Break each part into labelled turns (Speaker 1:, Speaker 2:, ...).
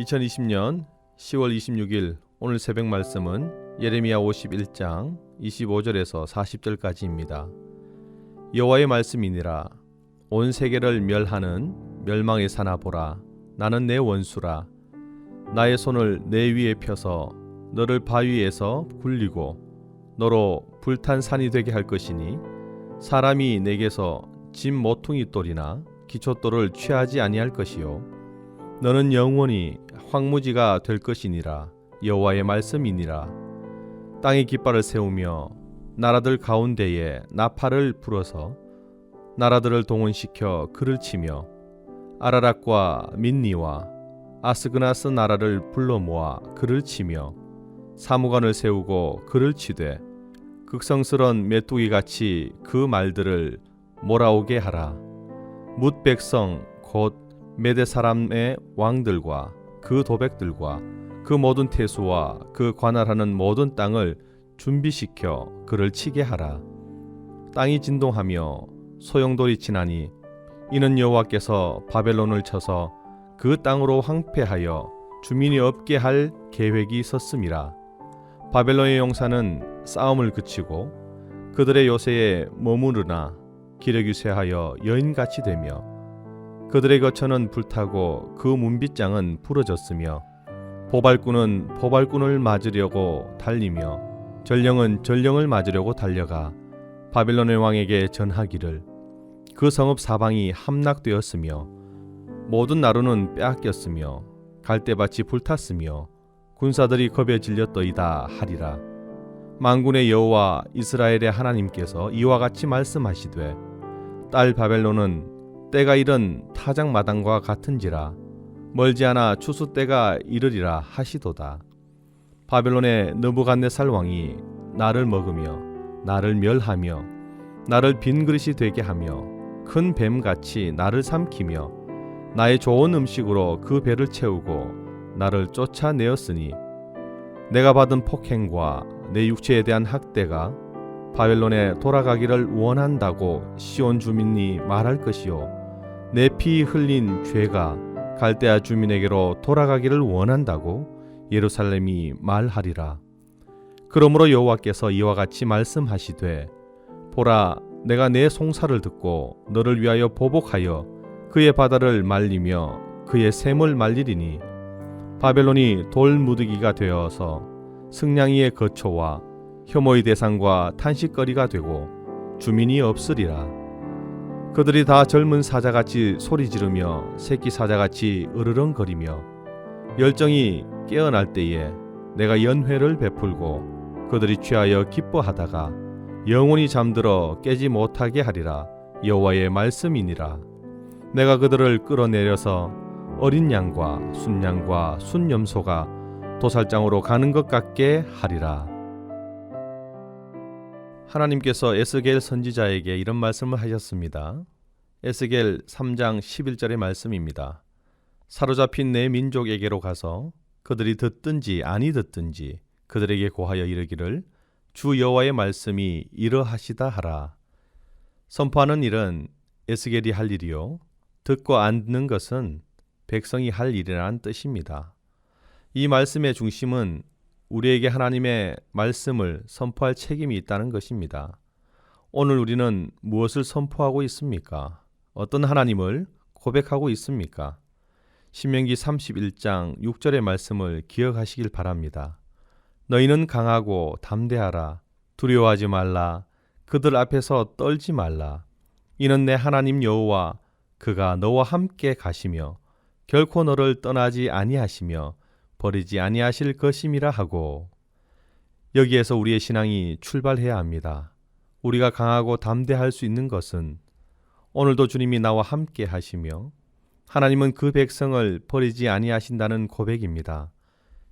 Speaker 1: 2020년 10월 26일 오늘 새벽 말씀은 예레미야 51장 25절에서 40절까지입니다. 여호와의 말씀이니라. 온 세계를 멸하는 멸망의 사나 보라. 나는 내 원수라. 나의 손을 내 위에 펴서 너를 바위에서 굴리고 너로 불탄 산이 되게 할 것이니 사람이 내게서 짐 모퉁이 돌이나 기초돌을 취하지 아니할 것이요 너는 영원히 황무지가 될 것이니라. 여호와의 말씀이니라. 땅에 깃발을 세우며 나라들 가운데에 나팔을 불어서 나라들을 동원시켜 그를 치며 아라락과 민니와 아스그나스 나라를 불러 모아 그를 치며 사무관을 세우고 그를 치되 극성스런 메뚜기같이 그 말들을 몰아오게 하라. 뭇 백성 곧 메대 사람의 왕들과 그 도백들과 그 모든 태수와 그 관할하는 모든 땅을 준비시켜 그를 치게 하라. 땅이 진동하며 소용돌이 치나니 이는 여호와께서 바벨론을 쳐서 그 땅으로 황폐하여 주민이 없게 할 계획이 있었음이라. 바벨론의 용사는 싸움을 그치고 그들의 요새에 머무르나 기력이 쇠하여 여인같이 되며 그들의 거처는 불타고 그 문빗장은 부러졌으며 보발꾼은 보발꾼을 맞으려고 달리며 전령은 전령을 맞으려고 달려가 바벨론의 왕에게 전하기를 그 성읍 사방이 함락되었으며 모든 나루는 빼앗겼으며 갈대밭이 불탔으며 군사들이 겁에 질렸더이다 하리라. 만군의 여호와 이스라엘의 하나님께서 이와 같이 말씀하시되 딸 바벨론은 때가 이른 타작마당과 같은지라 멀지 않아 추수 때가 이르리라 하시도다. 바벨론의 느부갓네살 왕이 나를 먹으며 나를 멸하며 나를 빈 그릇이 되게 하며 큰 뱀같이 나를 삼키며 나의 좋은 음식으로 그 배를 채우고 나를 쫓아내었으니 내가 받은 폭행과 내 육체에 대한 학대가 바벨론에 돌아가기를 원한다고 시온 주민이 말할 것이요 내 피 흘린 죄가 갈대아 주민에게로 돌아가기를 원한다고 예루살렘이 말하리라. 그러므로 여호와께서 이와 같이 말씀하시되 보라 내가 내 송사를 듣고 너를 위하여 보복하여 그의 바다를 말리며 그의 샘을 말리리니 바벨론이 돌무더기가 되어서 승냥이의 거처와 혐오의 대상과 탄식거리가 되고 주민이 없으리라. 그들이 다 젊은 사자같이 소리 지르며 새끼 사자같이 으르렁거리며 열정이 깨어날 때에 내가 연회를 베풀고 그들이 취하여 기뻐하다가 영원히 잠들어 깨지 못하게 하리라. 여호와의 말씀이니라. 내가 그들을 끌어내려서 어린 양과 순양과 순염소가 도살장으로 가는 것 같게 하리라. 하나님께서 에스겔 선지자에게 이런 말씀을 하셨습니다. 에스겔 3장 11절의 말씀입니다. 사로잡힌 내 민족에게로 가서 그들이 듣든지 아니 듣든지 그들에게 고하여 이르기를 주 여호와의 말씀이 이러하시다 하라. 선포하는 일은 에스겔이 할 일이요 듣고 안 듣는 것은 백성이 할 일이라는 뜻입니다. 이 말씀의 중심은 우리에게 하나님의 말씀을 선포할 책임이 있다는 것입니다. 오늘 우리는 무엇을 선포하고 있습니까? 어떤 하나님을 고백하고 있습니까? 신명기 31장 6절의 말씀을 기억하시길 바랍니다. 너희는 강하고 담대하라. 두려워하지 말라. 그들 앞에서 떨지 말라. 이는 내 하나님 여호와 그가 너와 함께 가시며 결코 너를 떠나지 아니하시며 버리지 아니하실 것임이라 하고 여기에서 우리의 신앙이 출발해야 합니다. 우리가 강하고 담대할 수 있는 것은 오늘도 주님이 나와 함께 하시며 하나님은 그 백성을 버리지 아니하신다는 고백입니다.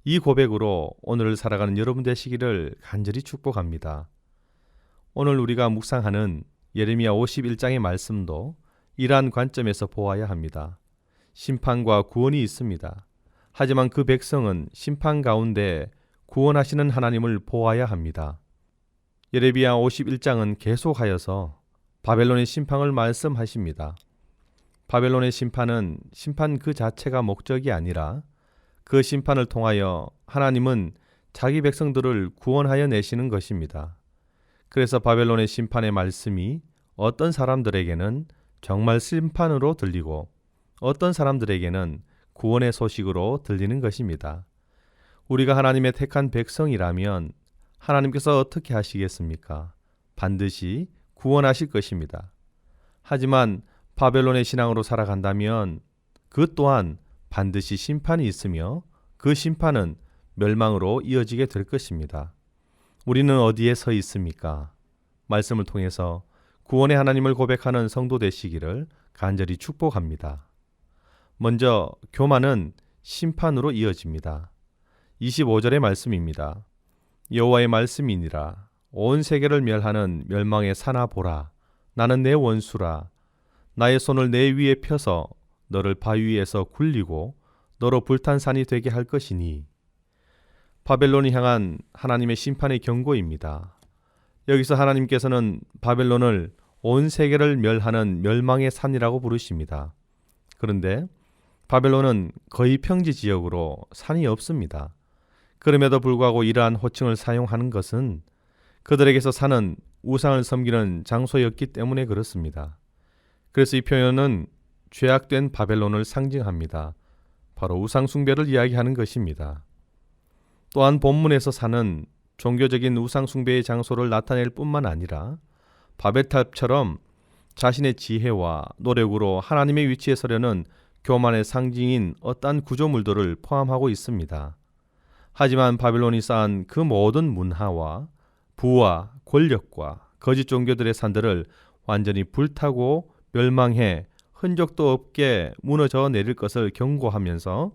Speaker 1: 이 고백으로 오늘을 살아가는 여러분 되시기를 간절히 축복합니다. 오늘 우리가 묵상하는 예레미야 51장의 말씀도 이러한 관점에서 보아야 합니다. 심판과 구원이 있습니다. 하지만 그 백성은 심판 가운데 구원하시는 하나님을 보아야 합니다. 예레미야 51장은 계속하여서 바벨론의 심판을 말씀하십니다. 바벨론의 심판은 심판 그 자체가 목적이 아니라 그 심판을 통하여 하나님은 자기 백성들을 구원하여 내시는 것입니다. 그래서 바벨론의 심판의 말씀이 어떤 사람들에게는 정말 심판으로 들리고 어떤 사람들에게는 구원의 소식으로 들리는 것입니다. 우리가 하나님의 택한 백성이라면 하나님께서 어떻게 하시겠습니까? 반드시 구원하실 것입니다. 하지만 바벨론의 신앙으로 살아간다면 그 또한 반드시 심판이 있으며 그 심판은 멸망으로 이어지게 될 것입니다. 우리는 어디에 서 있습니까? 말씀을 통해서 구원의 하나님을 고백하는 성도 되시기를 간절히 축복합니다. 먼저 교만은 심판으로 이어집니다. 25절의 말씀입니다. 여호와의 말씀이니라. 온 세계를 멸하는 멸망의 사나 보라. 나는 내 원수라. 나의 손을 내 위에 펴서 너를 바위 위에서 굴리고 너로 불탄 산이 되게 할 것이니. 바벨론이 향한 하나님의 심판의 경고입니다. 여기서 하나님께서는 바벨론을 온 세계를 멸하는 멸망의 산이라고 부르십니다. 그런데 바벨론은 거의 평지 지역으로 산이 없습니다. 그럼에도 불구하고 이러한 호칭을 사용하는 것은 그들에게서 산은 우상을 섬기는 장소였기 때문에 그렇습니다. 그래서 이 표현은 죄악된 바벨론을 상징합니다. 바로 우상 숭배를 이야기하는 것입니다. 또한 본문에서 산은 종교적인 우상 숭배의 장소를 나타낼 뿐만 아니라 바벨탑처럼 자신의 지혜와 노력으로 하나님의 위치에 서려는 교만의 상징인 어떠한 구조물들을 포함하고 있습니다. 하지만 바벨론이 쌓은 그 모든 문화와 부와 권력과 거짓 종교들의 산들을 완전히 불타고 멸망해 흔적도 없게 무너져 내릴 것을 경고하면서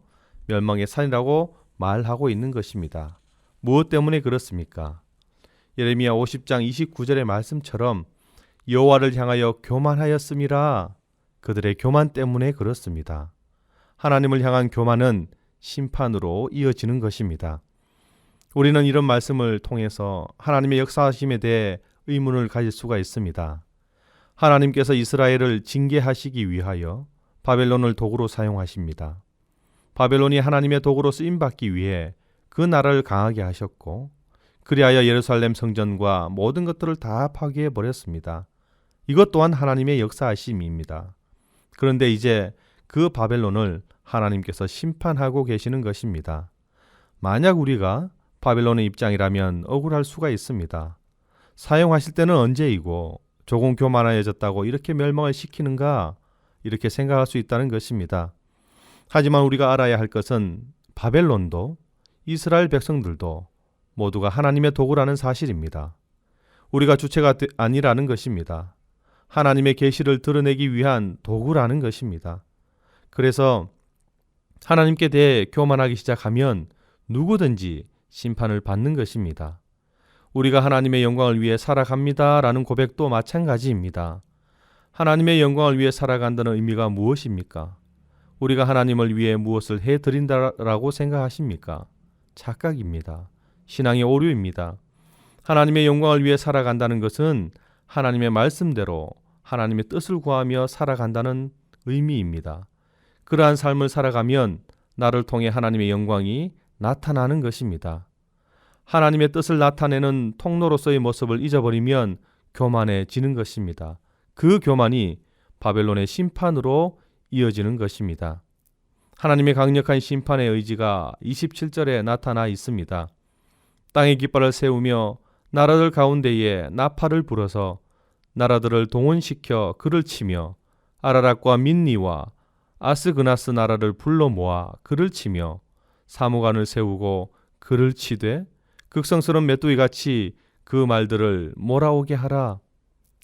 Speaker 1: 멸망의 산이라고 말하고 있는 것입니다. 무엇 때문에 그렇습니까? 예레미야 50장 29절의 말씀처럼 여호와를 향하여 교만하였음이라. 그들의 교만 때문에 그렇습니다. 하나님을 향한 교만은 심판으로 이어지는 것입니다. 우리는 이런 말씀을 통해서 하나님의 역사하심에 대해 의문을 가질 수가 있습니다. 하나님께서 이스라엘을 징계하시기 위하여 바벨론을 도구로 사용하십니다. 바벨론이 하나님의 도구로 쓰임받기 위해 그 나라를 강하게 하셨고 그리하여 예루살렘 성전과 모든 것들을 다 파괴해 버렸습니다. 이것 또한 하나님의 역사하심입니다. 그런데 이제 그 바벨론을 하나님께서 심판하고 계시는 것입니다. 만약 우리가 바벨론의 입장이라면 억울할 수가 있습니다. 사용하실 때는 언제이고 조금 교만해졌다고 이렇게 멸망을 시키는가 이렇게 생각할 수 있다는 것입니다. 하지만 우리가 알아야 할 것은 바벨론도 이스라엘 백성들도 모두가 하나님의 도구라는 사실입니다. 우리가 주체가 아니라는 것입니다. 하나님의 계시를 드러내기 위한 도구라는 것입니다. 그래서 하나님께 대해 교만하기 시작하면 누구든지 심판을 받는 것입니다. 우리가 하나님의 영광을 위해 살아갑니다라는 고백도 마찬가지입니다. 하나님의 영광을 위해 살아간다는 의미가 무엇입니까? 우리가 하나님을 위해 무엇을 해드린다라고 생각하십니까? 착각입니다. 신앙의 오류입니다. 하나님의 영광을 위해 살아간다는 것은 하나님의 말씀대로 하나님의 뜻을 구하며 살아간다는 의미입니다. 그러한 삶을 살아가면 나를 통해 하나님의 영광이 나타나는 것입니다. 하나님의 뜻을 나타내는 통로로서의 모습을 잊어버리면 교만해지는 것입니다. 그 교만이 바벨론의 심판으로 이어지는 것입니다. 하나님의 강력한 심판의 의지가 27절에 나타나 있습니다. 땅의 깃발을 세우며 나라들 가운데에 나팔을 불어서 나라들을 동원시켜 그를 치며 아라락과 민니와 아스그나스 나라를 불러 모아 그를 치며 사무관을 세우고 그를 치되 극성스러운 메뚜기같이 그 말들을 몰아오게 하라.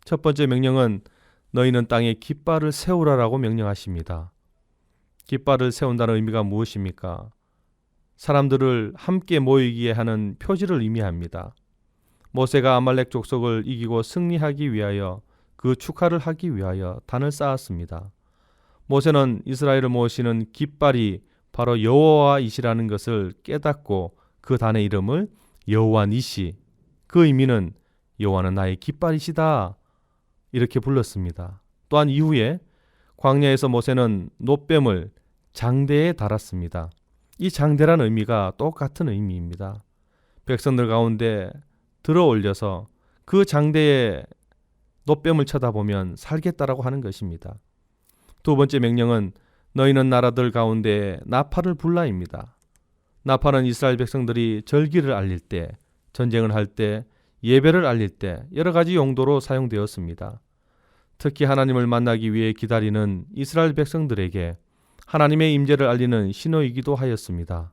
Speaker 1: 첫 번째 명령은 너희는 땅에 깃발을 세우라라고 명령하십니다. 깃발을 세운다는 의미가 무엇입니까? 사람들을 함께 모이게 하는 표지를 의미합니다. 모세가 아말렉 족속을 이기고 승리하기 위하여 그 축하를 하기 위하여 단을 쌓았습니다. 모세는 이스라엘을 모시는 깃발이 바로 여호와이시라는 것을 깨닫고 그 단의 이름을 여호와 니시, 그 의미는 여호와는 나의 깃발이시다 이렇게 불렀습니다. 또한 이후에 광야에서 모세는 놋뱀을 장대에 달았습니다. 이 장대란 의미가 똑같은 의미입니다. 백성들 가운데 들어 올려서 그 장대의 노뱀을 쳐다보면 살겠다라고 하는 것입니다. 두 번째 명령은 너희는 나라들 가운데 나팔을 불라입니다. 나팔은 이스라엘 백성들이 절기를 알릴 때, 전쟁을 할 때, 예배를 알릴 때 여러 가지 용도로 사용되었습니다. 특히 하나님을 만나기 위해 기다리는 이스라엘 백성들에게 하나님의 임재를 알리는 신호이기도 하였습니다.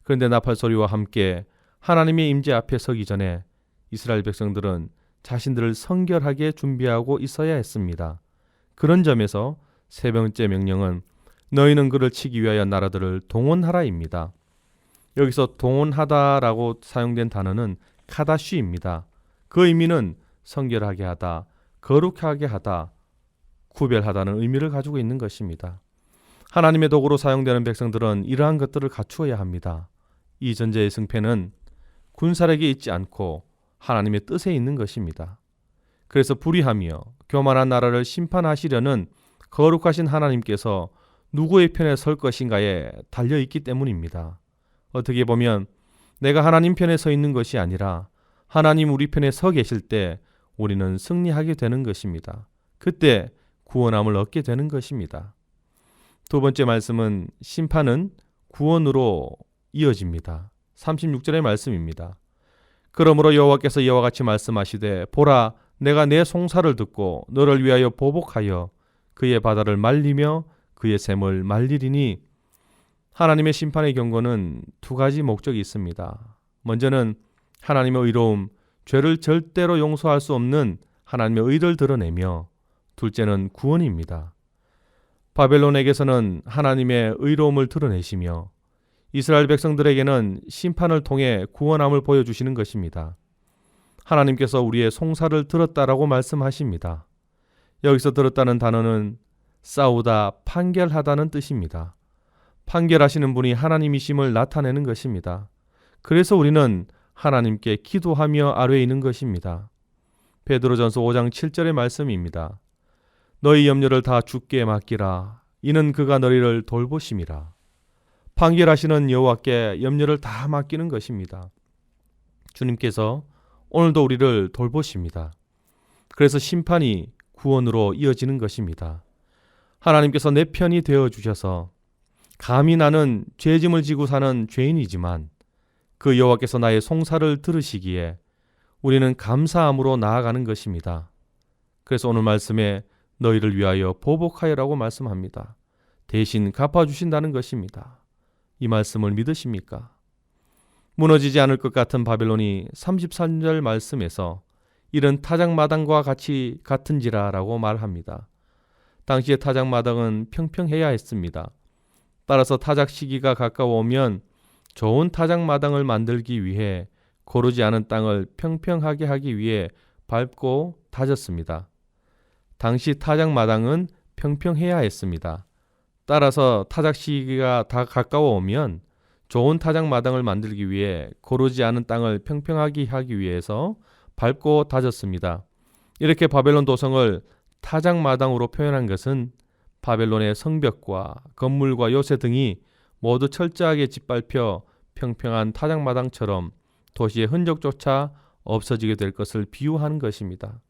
Speaker 1: 그런데 나팔 소리와 함께 하나님의 임재 앞에 서기 전에 이스라엘 백성들은 자신들을 성결하게 준비하고 있어야 했습니다. 그런 점에서 세 번째 명령은 너희는 그를 치기 위하여 나라들을 동원하라입니다. 여기서 동원하다라고 사용된 단어는 카다쉬입니다. 그 의미는 성결하게 하다, 거룩하게 하다, 구별하다는 의미를 가지고 있는 것입니다. 하나님의 도구로 사용되는 백성들은 이러한 것들을 갖추어야 합니다. 이 전제의 승패는 군사력에 있지 않고 하나님의 뜻에 있는 것입니다. 그래서 불의하며 교만한 나라를 심판하시려는 거룩하신 하나님께서 누구의 편에 설 것인가에 달려있기 때문입니다. 어떻게 보면 내가 하나님 편에 서 있는 것이 아니라 하나님 우리 편에 서 계실 때 우리는 승리하게 되는 것입니다. 그때 구원함을 얻게 되는 것입니다. 두 번째 말씀은 심판은 구원으로 이어집니다. 36절의 말씀입니다. 그러므로 여호와께서 이와 같이 말씀하시되 보라 내가 내 송사를 듣고 너를 위하여 보복하여 그의 바다를 말리며 그의 샘을 말리리니 하나님의 심판의 경고는 두 가지 목적이 있습니다. 먼저는 하나님의 의로움, 죄를 절대로 용서할 수 없는 하나님의 의를 드러내며 둘째는 구원입니다. 바벨론에게서는 하나님의 의로움을 드러내시며 이스라엘 백성들에게는 심판을 통해 구원함을 보여주시는 것입니다. 하나님께서 우리의 송사를 들었다라고 말씀하십니다. 여기서 들었다는 단어는 싸우다, 판결하다는 뜻입니다. 판결하시는 분이 하나님이심을 나타내는 것입니다. 그래서 우리는 하나님께 기도하며 아뢰어 있는 것입니다. 베드로전서 5장 7절의 말씀입니다. 너희 염려를 다 주께 맡기라. 이는 그가 너희를 돌보심이라. 판결하시는 여호와께 염려를 다 맡기는 것입니다. 주님께서 오늘도 우리를 돌보십니다. 그래서 심판이 구원으로 이어지는 것입니다. 하나님께서 내 편이 되어주셔서 감히 나는 죄짐을 지고 사는 죄인이지만 그 여호와께서 나의 송사를 들으시기에 우리는 감사함으로 나아가는 것입니다. 그래서 오늘 말씀에 너희를 위하여 보복하여라고 말씀합니다. 대신 갚아주신다는 것입니다. 이 말씀을 믿으십니까? 무너지지 않을 것 같은 바벨론이 33절 말씀에서 이런 타작마당과 같이 같은지라라고 말합니다. 당시의 타작마당은 평평해야 했습니다. 따라서 타작 시기가 가까워오면 좋은 타작마당을 만들기 위해 고르지 않은 땅을 평평하게 하기 위해 밟고 다졌습니다. 당시 타작마당은 평평해야 했습니다. 따라서 타작 시기가 다 가까워오면 좋은 타작마당을 만들기 위해 고르지 않은 땅을 평평하게 하기 위해서 밟고 다졌습니다. 이렇게 바벨론 도성을 타작마당으로 표현한 것은 바벨론의 성벽과 건물과 요새 등이 모두 철저하게 짓밟혀 평평한 타작마당처럼 도시의 흔적조차 없어지게 될 것을 비유하는 것입니다.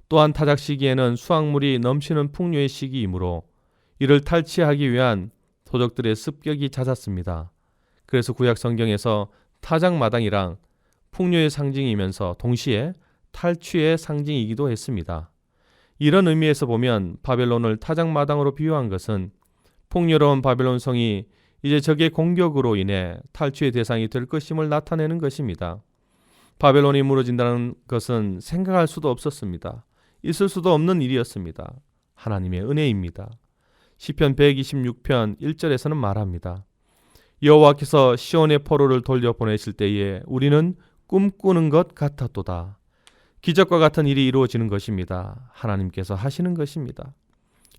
Speaker 1: 또한 타작 시기에는 수확물이 넘치는 풍요의 시기이므로 이를 탈취하기 위한 도적들의 습격이 잦았습니다. 그래서 구약 성경에서 타작마당이랑 풍요의 상징이면서 동시에 탈취의 상징이기도 했습니다. 이런 의미에서 보면 바벨론을 타작마당으로 비유한 것은 풍요로운 바벨론 성이 이제 적의 공격으로 인해 탈취의 대상이 될 것임을 나타내는 것입니다. 바벨론이 무너진다는 것은 생각할 수도 없었습니다. 있을 수도 없는 일이었습니다. 하나님의 은혜입니다. 시편 126편 1절에서는 말합니다. 여호와께서 시온의 포로를 돌려보내실 때에 우리는 꿈꾸는 것 같았도다. 기적과 같은 일이 이루어지는 것입니다. 하나님께서 하시는 것입니다.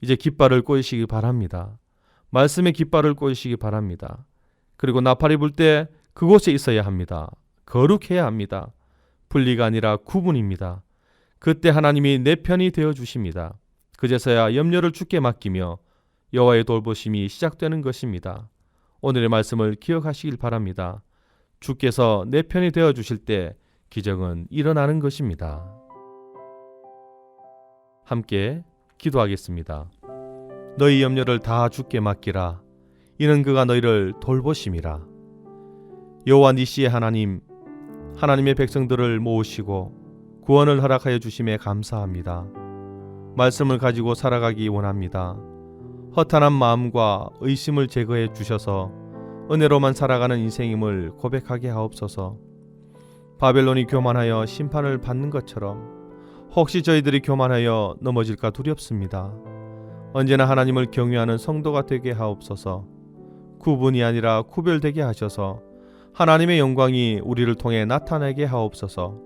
Speaker 1: 이제 깃발을 꽂으시기 바랍니다. 말씀의 깃발을 꽂으시기 바랍니다. 그리고 나팔이 불 때 그곳에 있어야 합니다. 거룩해야 합니다. 분리가 아니라 구분입니다. 그때 하나님이 내 편이 되어 주십니다. 그제서야 염려를 주께 맡기며 여호와의 돌보심이 시작되는 것입니다. 오늘의 말씀을 기억하시길 바랍니다. 주께서 내 편이 되어 주실 때 기적은 일어나는 것입니다. 함께 기도하겠습니다. 너희 염려를 다 주께 맡기라. 이는 그가 너희를 돌보심이라. 여호와 니시의 하나님, 하나님의 백성들을 모으시고 구원을 허락하여 주심에 감사합니다. 말씀을 가지고 살아가기 원합니다. 허탄한 마음과 의심을 제거해 주셔서 은혜로만 살아가는 인생임을 고백하게 하옵소서. 바벨론이 교만하여 심판을 받는 것처럼 혹시 저희들이 교만하여 넘어질까 두렵습니다. 언제나 하나님을 경외하는 성도가 되게 하옵소서. 구분이 아니라 구별되게 하셔서 하나님의 영광이 우리를 통해 나타나게 하옵소서.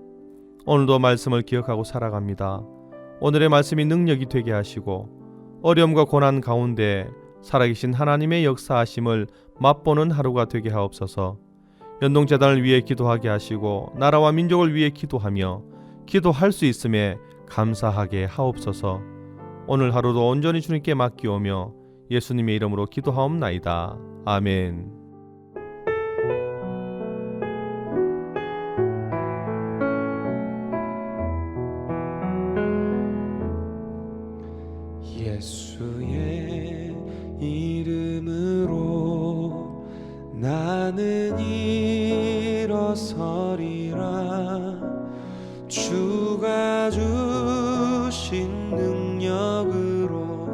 Speaker 1: 오늘도 말씀을 기억하고 살아갑니다. 오늘의 말씀이 능력이 되게 하시고 어려움과 고난 가운데 살아계신 하나님의 역사하심을 맛보는 하루가 되게 하옵소서. 연동재단을 위해 기도하게 하시고 나라와 민족을 위해 기도하며 기도할 수 있음에 감사하게 하옵소서. 오늘 하루도 온전히 주님께 맡기오며 예수님의 이름으로 기도하옵나이다. 아멘.
Speaker 2: 예수의 이름으로 나는 일어서리라. 주가 주신 능력으로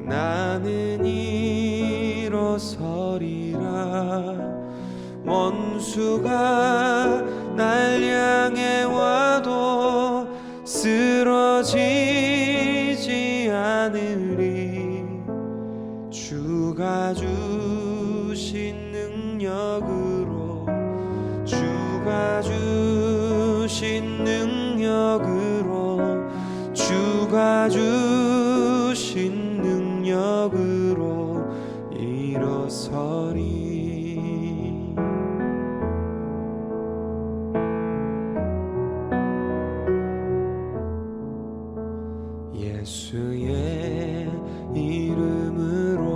Speaker 2: 나는 일어서리라. 원수가 날 향해 와도 쓰러지지 않으리. 주가 주신 능력으로, 주가 주신 능력으로, 주가 주신 능력으로 일어서리. 예수의 이름으로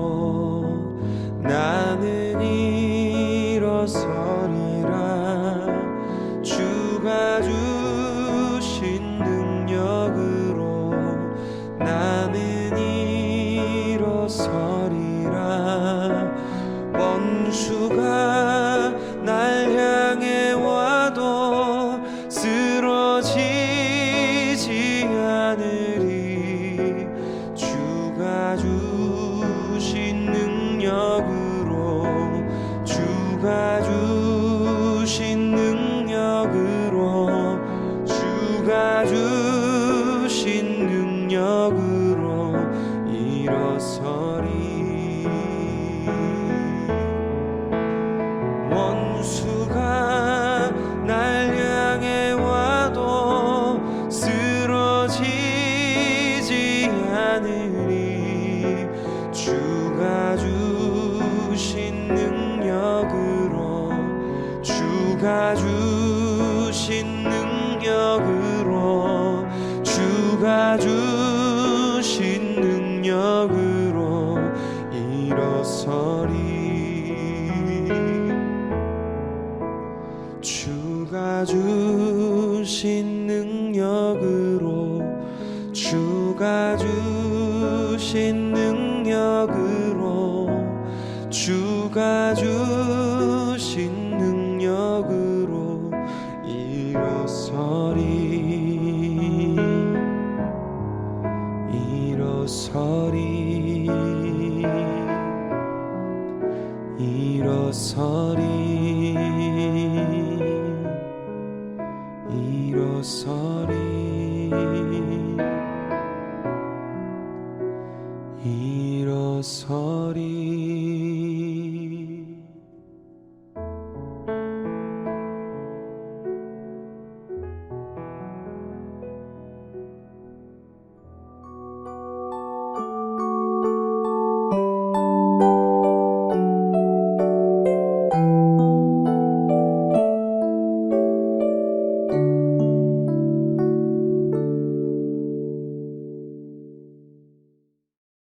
Speaker 2: 나는 일어서리라. 주가 주신 능력으로 나는 일어서리라. 원수가 날 향해 와도 쓰러지지 않으리. 주가 주신 능력으로, 주가 주신 능력으로, 주가 주신 능력으로 일어서리. 원수가 날 향해 와도 쓰러지지 않으리. 주가 주신 능력으로, 주가 주신 능력으로, 주가 주신 능력으로 일어서리. 주가 주신 능력으로, 주가 주신 능력으로, 주가 주신 능력으로 일어서리. 일어서리. 일어서리. 일어서리. 일어서리.